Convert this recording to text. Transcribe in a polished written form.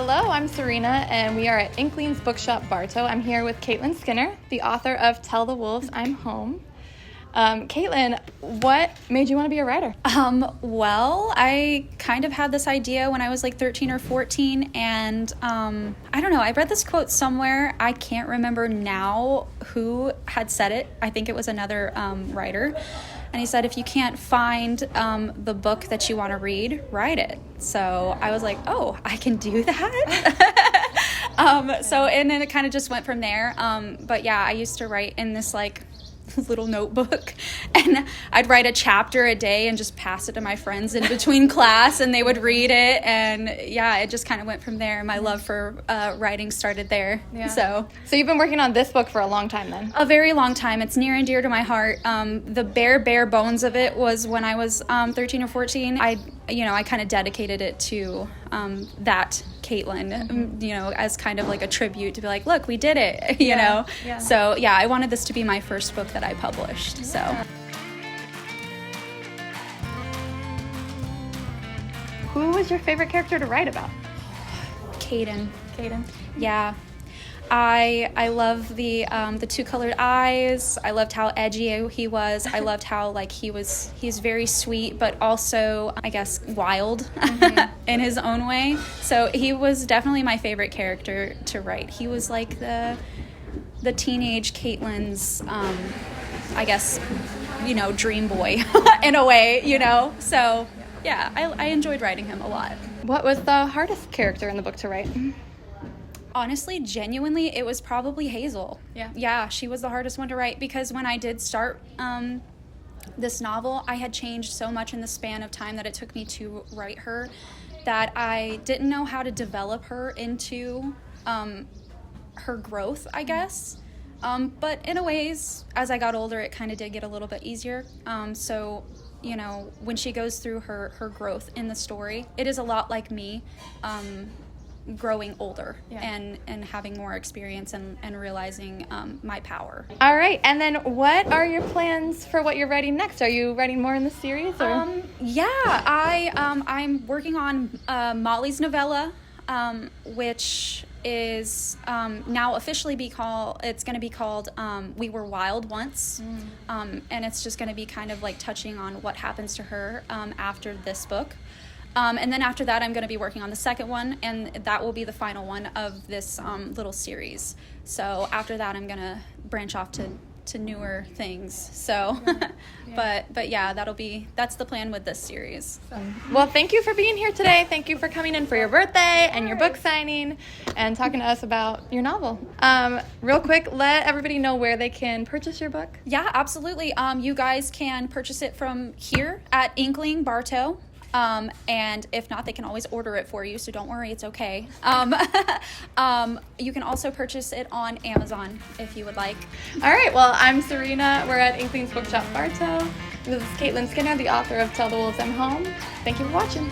Hello, I'm Serena, and we are at Inkling's Bookshop Bartow. I'm here with Katlyn Skinner, the author of Tell the Wolves I'm Home. Katlyn, what made you want to be a writer? Well, I kind of had this idea when I was like 13 or 14, and I don't know, I read this quote somewhere. I can't remember now who had said it. I think it was another writer. And he said, if you can't find the book that you want to read, write it. So I was like, oh, I can do that? And then it kind of just went from there. But yeah, I used to write in this like little notebook, and I'd write a chapter a day and just pass it to my friends in between class, and they would read it, and yeah, it just kind of went from there. My love for writing started there. Yeah. So you've been working on this book for a long time then? A very long time. It's near and dear to my heart. The bare bones of it was when I was 13 or 14. I kind of dedicated it to that Katlyn, as kind of like a tribute to be like, look, we did it, you know? Yeah. So yeah, I wanted this to be my first book that I published, so. Who was your favorite character to write about? Caden. Yeah. I love the two colored eyes. I loved how edgy he was. I loved how like he's very sweet, but also I guess wild in his own way. So he was definitely my favorite character to write. He was like the teenage Catlyn's I guess dream boy in a way, So yeah, I enjoyed writing him a lot. What was the hardest character in the book to write? Honestly, genuinely, it was probably Hazel. Yeah, she was the hardest one to write, because when I did start this novel, I had changed so much in the span of time that it took me to write her that I didn't know how to develop her into her growth, I guess. But in a ways, as I got older, it kind of did get a little bit easier. So, when she goes through her growth in the story, it is a lot like me. Growing older and having more experience and realizing my power. All right, and then what are your plans for what you're writing next? Are you writing more in the series? Or? I'm working on Molly's novella, which is now officially it's going to be called We Were Wild Once, and it's just going to be kind of like touching on what happens to her after this book. And then after that, I'm going to be working on the second one, and that will be the final one of this little series. So after that, I'm going to branch off to newer things. So, but yeah, that's the plan with this series. Well, thank you for being here today. Thank you for coming in for your birthday and your book signing and talking to us about your novel. Real quick, let everybody know where they can purchase your book. Yeah, absolutely. You guys can purchase it from here at Inkling Bartow. And if not, they can always order it for you, so don't worry, it's okay. You can also purchase it on Amazon if you would like. All right, well, I'm Serena. We're at Inkling's Bookshop Bartow. This is Katlyn Skinner, the author of Tell the Wolves I'm Home. Thank you for watching.